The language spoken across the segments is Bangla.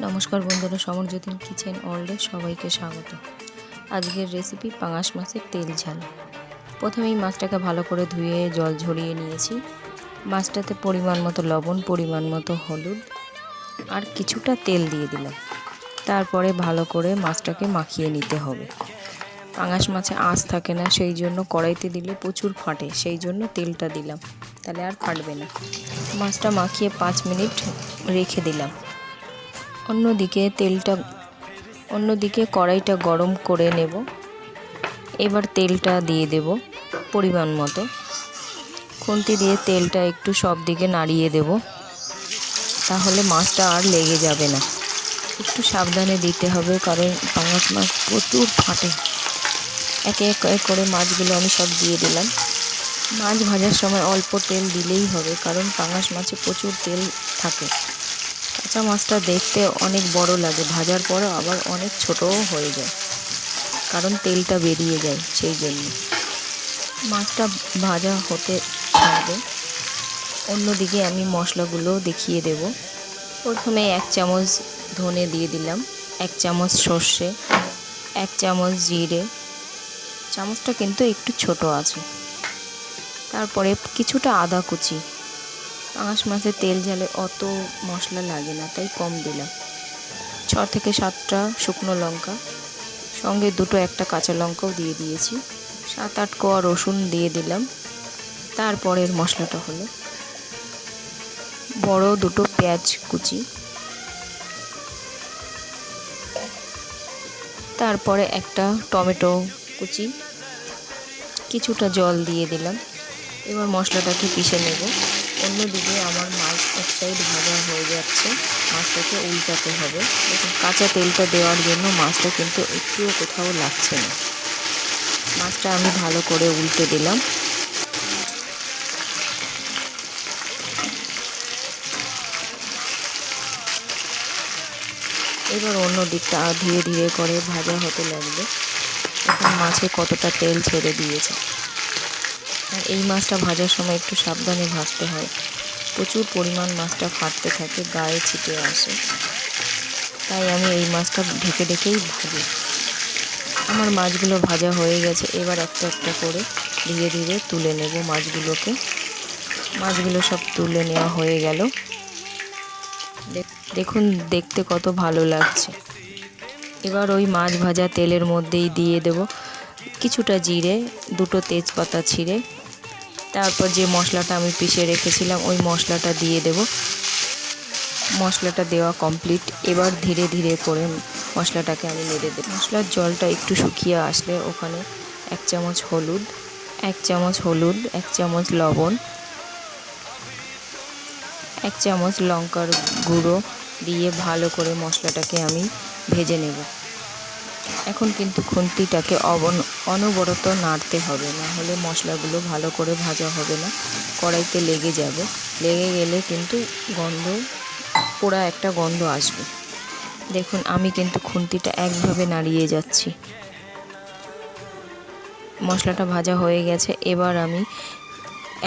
নমস্কার বন্ধুরা, সমরজ্যোতির কিচেন ওয়ার্ল্ডে সবাইকে স্বাগত। আজকের রেসিপি পাঙাশ মাছের তেল ঝাল। প্রথমেই মাছটাকে ভালো করে ধুয়ে জল ঝরিয়ে নিয়েছি। মাছটাতে পরিমাণ মতো লবণ, পরিমাণ মতো হলুদ আর কিছুটা তেল দিয়ে দিলাম। তারপরে ভালো করে মাছটাকে মাখিয়ে নিতে হবে। পাঙাশ মাছে আঁশ থাকে না, সেই জন্য কড়াইতে দিলে প্রচুর ফাটে, সেই জন্য তেলটা দিলাম, তাহলে আর ফাটবে না। মাছটা মাখিয়ে 5 মিনিট রেখে দিলাম। অন্যদিকে কড়াইটা গরম করে নেব। এবার তেলটা দিয়ে দেব পরিমাণ মতো। খুন্তি দিয়ে তেলটা একটু সব দিকে নাড়িয়ে দেব, তাহলে মাছটা আর লেগে যাবে না। একটু সাবধানে দিতে হবে, কারণ পাঙাশ মাছ প্রচুর ফাটে। একে এক করে মাছগুলো আমি সব দিয়ে দিলাম। মাছ ভাজার সময় অল্প তেল দিলেই হবে, কারণ পাঙাশ মাছে প্রচুর তেল থাকে। কাঁচা মাছটা দেখতে অনেক বড় লাগে, ভাজার পরও আবার অনেক ছোটও হয়ে যায়, কারণ তেলটা বেরিয়ে যায়। সেই জন্য মাছটা ভাজা হতে থাকবে। অন্যদিকে আমি মশলাগুলো দেখিয়ে দেব। প্রথমে 1 চামচ ধনে দিয়ে দিলাম, 1 চামচ সর্ষে, 1 চামচ জিরে, চামচটা কিন্তু একটু ছোট আছে। তারপরে কিছুটা আদা কুচি। পাঙাশ মাছের তেল ঝালে অত মশলা লাগে না, তাই কম দিলাম। 6 থেকে 7টা শুকনো লঙ্কা, সঙ্গে একটা কাঁচা লঙ্কাও দিয়ে দিয়েছি। 7-8 কোয়া রসুন দিয়ে দিলাম। তারপরের মশলাটা হলো বড় 2 পেঁয়াজ কুচি, তারপরে একটা টমেটো কুচি, কিছুটা জল দিয়ে দিলাম। এবার মশলাটাকে পিষে নেব। অন্যদিকে আমার মাছ এক সাইড ভাজা হয়ে যাচ্ছে, মাছটাকে উল্টাতে হবে। দেখুন, কাঁচা তেলটা দেওয়ার জন্য মাছটা কিন্তু একটুও কোথাও লাগছে না। মাছটা আমি ভালো করে উল্টে দিলাম। এবার অন্য দিকটা ধীরে ধীরে করে ভাজা হতে লাগবে। এখন মাছে কতটা তেল ছেড়ে দিয়েছে। আর এই মাছটা ভাজার সময় একটু সাবধানে ভাজতে হয়, প্রচুর পরিমাণ মাছটা ফাটতে থাকে, গায়ে ছিটে আসে, তাই আমি এই মাছটা ঢেকে ঢেকেই ভাজি। আমার মাছগুলো ভাজা হয়ে গেছে। এবার একটা একটা করে ধীরে ধীরে তুলে নেব মাছগুলো সব তুলে নেওয়া হয়ে গেল। দেখুন, দেখতে কত ভালো লাগছে। এবার ওই মাছ ভাজা তেলের মধ্যেই দিয়ে দেব কিছুটা জিরে, 2 তেজপাতা ছিঁড়ে, তারপর যে মশলাটা আমি পিষে রেখেছিলাম ওই মশলাটা দিয়ে দেব। মশলাটা দেওয়া কমপ্লিট। এবার ধীরে ধীরে করে মশলাটাকে আমি নেড়ে দেব। মশলার জলটা একটু শুকিয়ে আসলে ওখানে 1 চামচ হলুদ, 1 চামচ লবণ, 1 চামচ লঙ্কার গুঁড়ো দিয়ে ভালো করে মশলাটাকে আমি ভেজে নেব। এখন কিন্তু খুন্তিটাকে অনবরত নাড়তে হবে, না হলে মশলাগুলো ভালো করে ভাজা হবে না, কড়াইতে লেগে যাবে। লেগে গেলে কিন্তু পোড়া একটা গন্ধ আসবে। দেখুন, আমি কিন্তু খুন্তিটা একভাবে নাড়িয়ে যাচ্ছি। মশলাটা ভাজা হয়ে গেছে। এবার আমি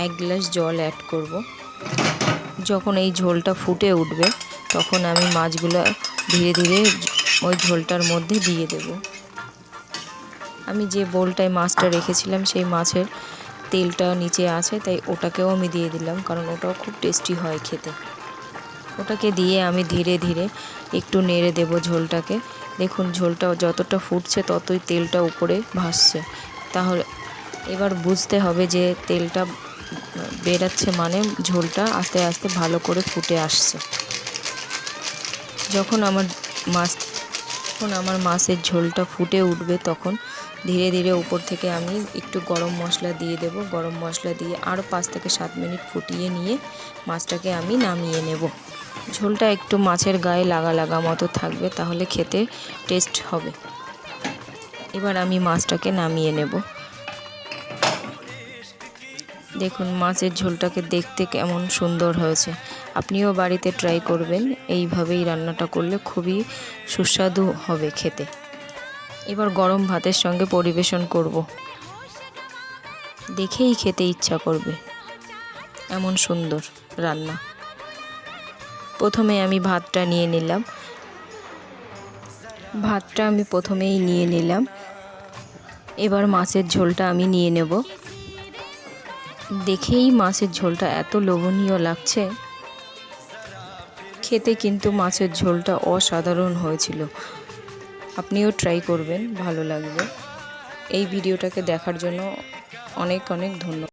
1 গ্লাস জল অ্যাড করব। যখন এই ঝোলটা ফুটে উঠবে, তখন আমি মাছগুলো ধীরে ধীরে ওই ঝোলটার মধ্যে দিয়ে দেব। আমি যে বোলটায় মাছটা রেখেছিলাম সেই মাছের তেলটা নিচে আছে, তাই ওটাকেও আমি দিয়ে দিলাম, কারণ ওটাও খুব টেস্টি হয় খেতে। ওটাকে দিয়ে আমি ধীরে ধীরে একটু নেড়ে দেব ঝোলটাকে। দেখুন, ঝোলটা যতটা ফুটছে ততই তেলটা উপরে ভাসছে। তাহলে এবার বুঝতে হবে যে তেলটা বেরাচ্ছে, মানে ঝোলটা আস্তে আস্তে ভালো করে ফুটে আসছে। যখন আমার মাছের ঝোলটা ফুটে উঠবে, তখন ধীরে ধীরে উপর থেকে আমি একটু গরম মশলা দিয়ে দেব। গরম মশলা দিয়ে আরও 5 থেকে 7 মিনিট ফুটিয়ে নিয়ে মাছটাকে আমি নামিয়ে নেব। ঝোলটা একটু মাছের গায়ে লাগা লাগা মতো থাকবে, তাহলে খেতে টেস্ট হবে। এবার আমি মাছটাকে নামিয়ে নেব। দেখুন, মাছের ঝোলটাকে দেখতে কেমন সুন্দর হয়েছে। আপনিও বাড়িতে ট্রাই করবেন। এইভাবেই রান্নাটা করলে খুবই সুস্বাদু হবে খেতে। এবার গরম ভাতের সঙ্গে পরিবেশন করব। দেখেই খেতে ইচ্ছা করবে, এমন সুন্দর রান্না। প্রথমে আমি ভাতটা নিয়ে নিলাম। ভাতটা আমি প্রথমেই নিয়ে নিলাম। এবার মাছের ঝোলটা আমি নিয়ে নেব। দেখেই মাছের ঝোলটা এত লোভনীয় লাগছে, খেতে কিন্তু মাছের ঝোলটা অসাধারণ হয়েছিল। আপনিও ট্রাই করবেন, ভালো লাগবে। এই ভিডিওটাকে দেখার জন্য অনেক অনেক ধন্যবাদ।